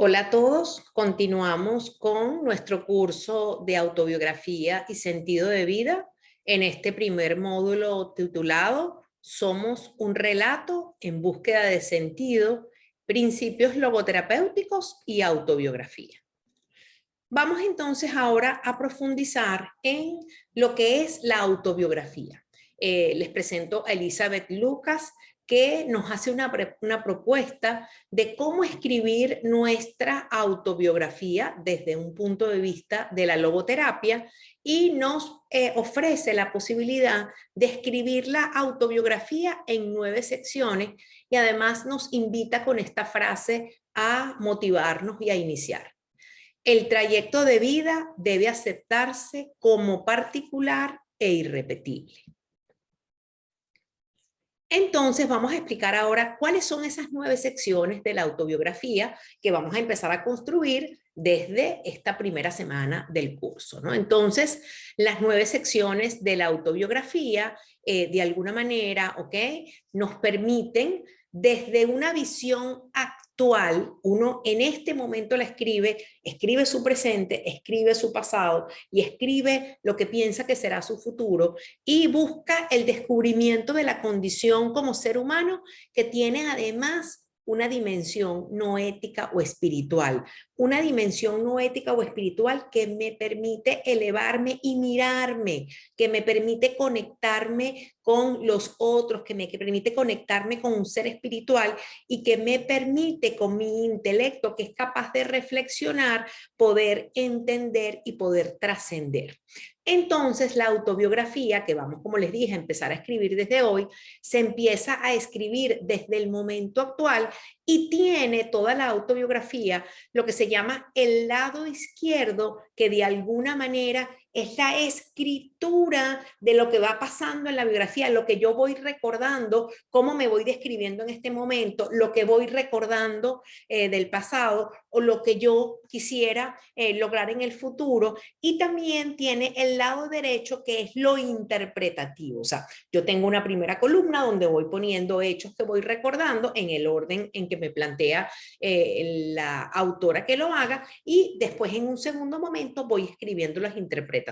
Hola a todos, continuamos con nuestro curso de autobiografía y sentido de vida en este primer módulo titulado Somos un relato en búsqueda de sentido, principios logoterapéuticos y autobiografía. Vamos entonces ahora a profundizar en lo que es la autobiografía. Les presento a Elizabeth Lucas, que nos hace una propuesta de cómo escribir nuestra autobiografía desde un punto de vista de la logoterapia y nos ofrece la posibilidad de escribir la autobiografía en 9 secciones y además nos invita con esta frase a motivarnos y a iniciar. El trayecto de vida debe aceptarse como particular e irrepetible. Entonces vamos a explicar ahora cuáles son esas 9 secciones de la autobiografía que vamos a empezar a construir desde esta primera semana del curso, ¿no? Entonces, las 9 secciones de la autobiografía, de alguna manera, ¿ok?, nos permiten desde una visión actual, uno en este momento la escribe su presente, escribe su pasado y escribe lo que piensa que será su futuro y busca el descubrimiento de la condición como ser humano que tiene además una dimensión no ética o espiritual, una dimensión no ética o espiritual que me permite elevarme y mirarme, que me permite conectarme con los otros, que me permite conectarme con un ser espiritual y que me permite con mi intelecto, que es capaz de reflexionar, poder entender y poder trascender. Entonces la autobiografía, que vamos, como les dije, a empezar a escribir desde hoy, se empieza a escribir desde el momento actual y tiene toda la autobiografía lo que se llama el lado izquierdo, que de alguna manera es la escritura de lo que va pasando en la biografía, lo que yo voy recordando, cómo me voy describiendo en este momento, lo que voy recordando del pasado o lo que yo quisiera lograr en el futuro. Y también tiene el lado derecho, que es lo interpretativo. O sea, yo tengo una primera columna donde voy poniendo hechos que voy recordando en el orden en que me plantea la autora que lo haga, y después en un segundo momento voy escribiendo las interpretaciones.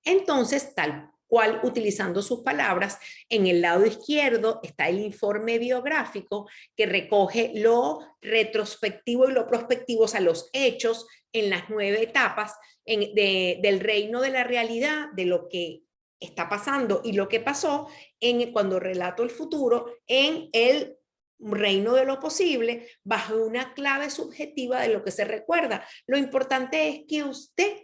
Entonces, tal cual, utilizando sus palabras, en el lado izquierdo está el informe biográfico que recoge lo retrospectivo y lo prospectivo, o sea, los hechos en las 9 etapas del reino de la realidad, de lo que está pasando y lo que pasó cuando relato el futuro en el reino de lo posible, bajo una clave subjetiva de lo que se recuerda. Lo importante es que usted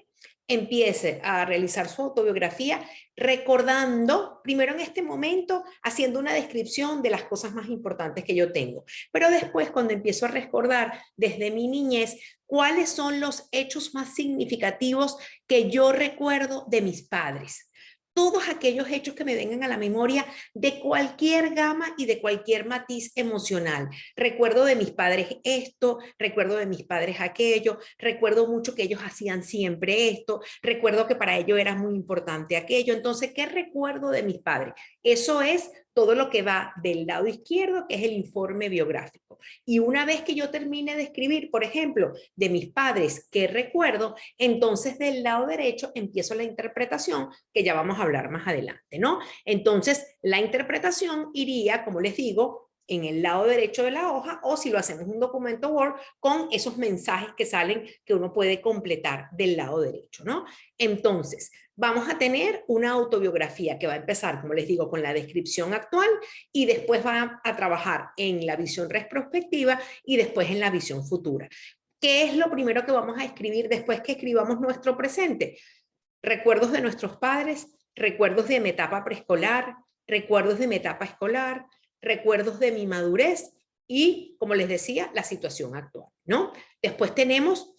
empiece a realizar su autobiografía recordando, primero en este momento, haciendo una descripción de las cosas más importantes que yo tengo, pero después, cuando empiezo a recordar desde mi niñez, cuáles son los hechos más significativos que yo recuerdo de mis padres. Todos aquellos hechos que me vengan a la memoria de cualquier gama y de cualquier matiz emocional. Recuerdo de mis padres esto, recuerdo de mis padres aquello, recuerdo mucho que ellos hacían siempre esto, recuerdo que para ellos era muy importante aquello. Entonces, ¿qué recuerdo de mis padres? Eso es todo lo que va del lado izquierdo, que es el informe biográfico. Y una vez que yo termine de escribir, por ejemplo, de mis padres, ¿qué recuerdo? Entonces, del lado derecho empiezo la interpretación, que ya vamos a hablar más adelante, ¿no? Entonces, la interpretación iría, como les digo, en el lado derecho de la hoja, o si lo hacemos en un documento Word, con esos mensajes que salen que uno puede completar del lado derecho, ¿no? Entonces, vamos a tener una autobiografía que va a empezar, como les digo, con la descripción actual y después va a trabajar en la visión retrospectiva y después en la visión futura. ¿Qué es lo primero que vamos a escribir después que escribamos nuestro presente? Recuerdos de nuestros padres, recuerdos de mi etapa preescolar, recuerdos de mi etapa escolar, recuerdos de mi madurez y, como les decía, la situación actual, ¿no? Después tenemos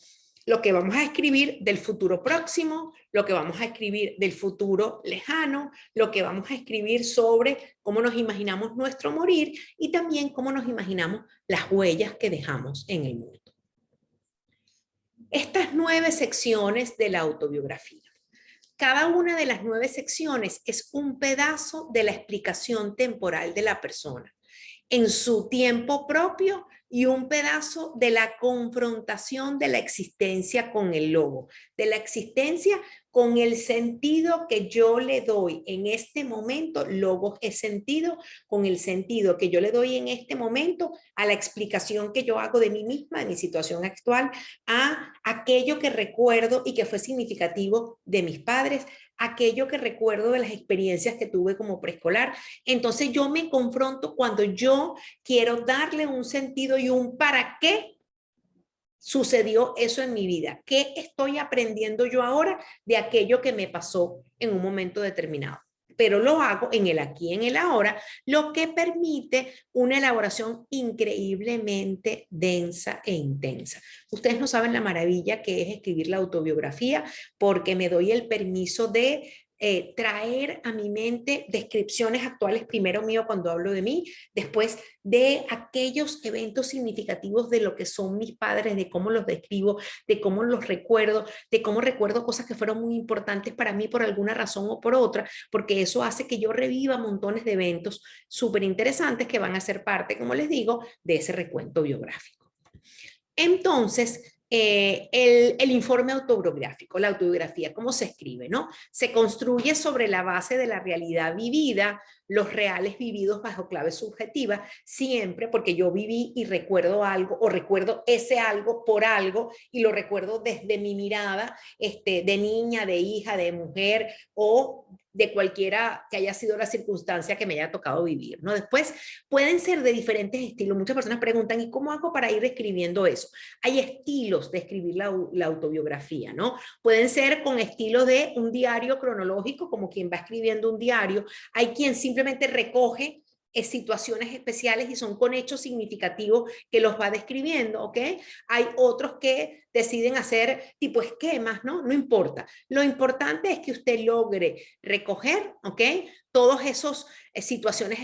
lo que vamos a escribir del futuro próximo, lo que vamos a escribir del futuro lejano, lo que vamos a escribir sobre cómo nos imaginamos nuestro morir y también cómo nos imaginamos las huellas que dejamos en el mundo. Estas 9 secciones de la autobiografía. Cada una de las 9 secciones es un pedazo de la explicación temporal de la persona. en su tiempo propio y un pedazo de la confrontación de la existencia con el logo, de la existencia con el sentido que yo le doy en este momento. Logos es sentido, con el sentido que yo le doy en este momento a la explicación que yo hago de mí misma, de mi situación actual, a aquello que recuerdo y que fue significativo de mis padres, aquello que recuerdo de las experiencias que tuve como preescolar. Entonces yo me confronto cuando yo quiero darle un sentido y un para qué sucedió eso en mi vida. ¿Qué estoy aprendiendo yo ahora de aquello que me pasó en un momento determinado? Pero lo hago en el aquí, en el ahora, lo que permite una elaboración increíblemente densa e intensa. Ustedes no saben la maravilla que es escribir la autobiografía, porque me doy el permiso de traer a mi mente descripciones actuales, primero mío cuando hablo de mí, después de aquellos eventos significativos de lo que son mis padres, de cómo los describo, de cómo los recuerdo, de cómo recuerdo cosas que fueron muy importantes para mí por alguna razón o por otra, porque eso hace que yo reviva montones de eventos súper interesantes que van a ser parte, como les digo, de ese recuento biográfico. Entonces, el informe autobiográfico, la autobiografía, ¿cómo se escribe? ¿No? Se construye sobre la base de la realidad vivida, los reales vividos bajo clave subjetiva, siempre porque yo viví y recuerdo algo, o recuerdo ese algo por algo, y lo recuerdo desde mi mirada de niña, de hija, de mujer, o de cualquiera que haya sido la circunstancia que me haya tocado vivir, ¿no? Después pueden ser de diferentes estilos. Muchas personas preguntan, ¿y cómo hago para ir escribiendo eso? Hay estilos de escribir la autobiografía, ¿no? Pueden ser con estilos de un diario cronológico, como quien va escribiendo un diario. Hay quien simplemente recoge situaciones especiales y son con hechos significativos que los va describiendo, ¿ok? Hay otros que deciden hacer tipo esquemas, ¿no? No importa. Lo importante es que usted logre recoger, ¿ok? Todos esos situaciones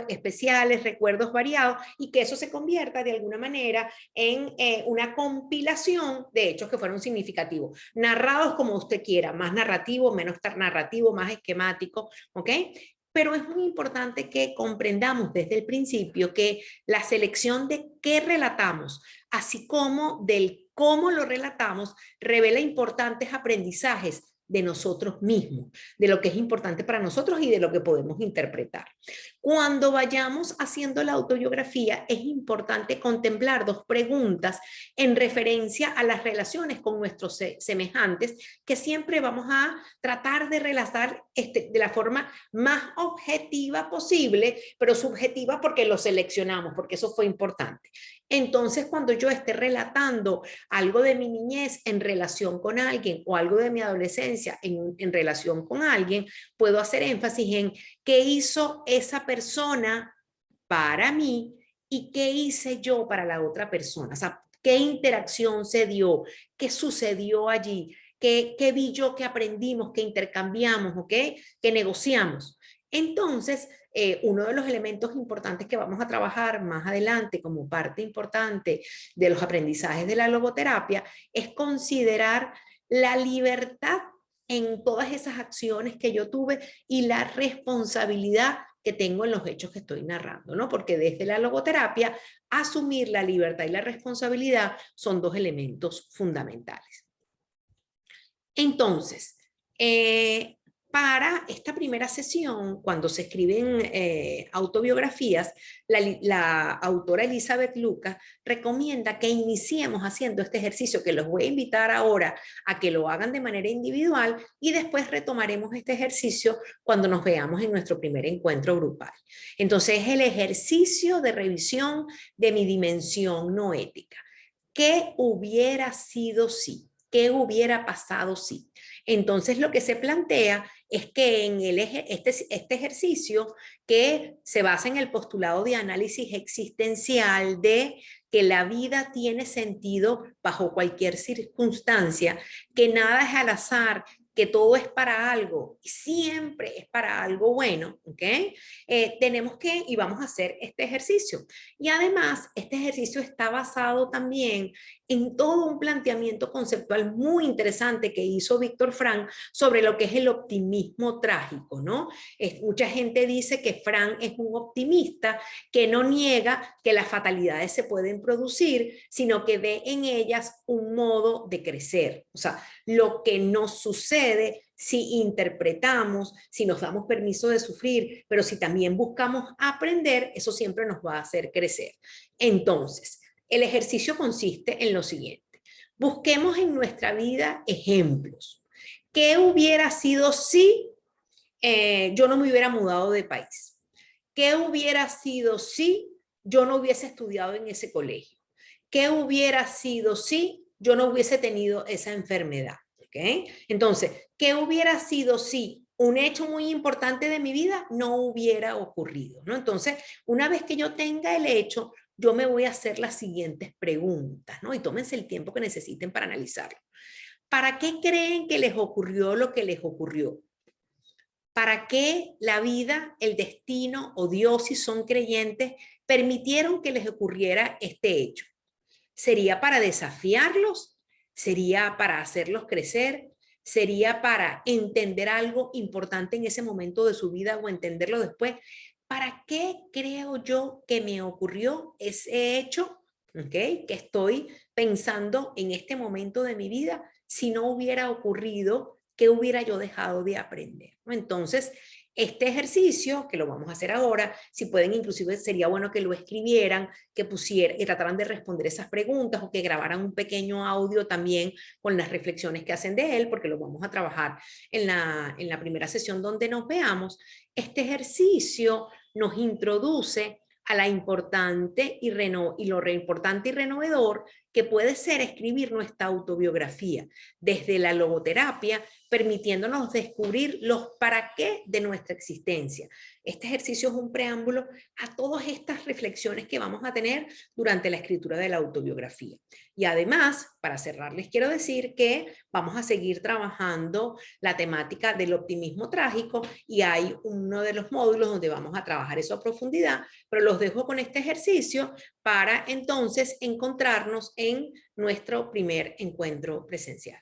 especiales, recuerdos variados, y que eso se convierta de alguna manera en una compilación de hechos que fueron significativos, narrados como usted quiera, más narrativo, menos narrativo, más esquemático, ¿ok? Pero es muy importante que comprendamos desde el principio que la selección de qué relatamos, así como del cómo lo relatamos, revela importantes aprendizajes de nosotros mismos, de lo que es importante para nosotros y de lo que podemos interpretar. Cuando vayamos haciendo la autobiografía, es importante contemplar dos preguntas en referencia a las relaciones con nuestros semejantes, que siempre vamos a tratar de relatar de la forma más objetiva posible, pero subjetiva porque lo seleccionamos, porque eso fue importante. Entonces, cuando yo esté relatando algo de mi niñez en relación con alguien o algo de mi adolescencia en relación con alguien, puedo hacer énfasis en qué hizo esa persona para mí y qué hice yo para la otra persona. O sea, qué interacción se dio, qué sucedió allí, qué vi yo, qué aprendimos, qué intercambiamos, ¿ok? Qué negociamos. Entonces, uno de los elementos importantes que vamos a trabajar más adelante como parte importante de los aprendizajes de la logoterapia es considerar la libertad en todas esas acciones que yo tuve y la responsabilidad que tengo en los hechos que estoy narrando, ¿no? Porque desde la logoterapia, asumir la libertad y la responsabilidad son dos elementos fundamentales. Entonces, para esta primera sesión, cuando se escriben autobiografías, la autora Elizabeth Lucas recomienda que iniciemos haciendo este ejercicio, que los voy a invitar ahora a que lo hagan de manera individual y después retomaremos este ejercicio cuando nos veamos en nuestro primer encuentro grupal. Entonces, es el ejercicio de revisión de mi dimensión no ética. ¿Qué hubiera sido si? ¿Qué hubiera pasado si? Entonces lo que se plantea es que en este ejercicio, que se basa en el postulado de análisis existencial de que la vida tiene sentido bajo cualquier circunstancia, que nada es al azar, que todo es para algo, y siempre es para algo bueno, ¿ok? Tenemos que, y vamos a hacer este ejercicio. Y además, este ejercicio está basado también en todo un planteamiento conceptual muy interesante que hizo Víctor Frank sobre lo que es el optimismo trágico, ¿no? Mucha gente dice que Frank es un optimista que no niega que las fatalidades se pueden producir, sino que ve en ellas un modo de crecer. O sea, lo que nos sucede si interpretamos, si nos damos permiso de sufrir, pero si también buscamos aprender, eso siempre nos va a hacer crecer. Entonces, el ejercicio consiste en lo siguiente. Busquemos en nuestra vida ejemplos. ¿Qué hubiera sido si yo no me hubiera mudado de país? ¿Qué hubiera sido si yo no hubiese estudiado en ese colegio? ¿Qué hubiera sido si yo no hubiese tenido esa enfermedad? ¿Okay? Entonces, ¿qué hubiera sido si un hecho muy importante de mi vida no hubiera ocurrido? ¿No? Entonces, una vez que yo tenga el hecho, yo me voy a hacer las siguientes preguntas, ¿no? Y tómense el tiempo que necesiten para analizarlo. ¿Para qué creen que les ocurrió lo que les ocurrió? ¿Para qué la vida, el destino o Dios, si son creyentes, permitieron que les ocurriera este hecho? ¿Sería para desafiarlos? ¿Sería para hacerlos crecer? ¿Sería para entender algo importante en ese momento de su vida o entenderlo después? ¿Para qué creo yo que me ocurrió ese hecho? ¿Okay? Que estoy pensando en este momento de mi vida. Si no hubiera ocurrido, ¿qué hubiera yo dejado de aprender? Entonces, este ejercicio, que lo vamos a hacer ahora, si pueden, inclusive sería bueno que lo escribieran, que pusieran y trataran de responder esas preguntas o que grabaran un pequeño audio también con las reflexiones que hacen de él, porque lo vamos a trabajar en la primera sesión donde nos veamos. Este ejercicio nos introduce a la importante y lo importante y renovador que puede ser escribir nuestra autobiografía desde la logoterapia, permitiéndonos descubrir los para qué de nuestra existencia. Este ejercicio es un preámbulo a todas estas reflexiones que vamos a tener durante la escritura de la autobiografía. Y además, para cerrar, les quiero decir que vamos a seguir trabajando la temática del optimismo trágico y hay uno de los módulos donde vamos a trabajar eso a profundidad, pero los dejo con este ejercicio para entonces encontrarnos en nuestro primer encuentro presencial.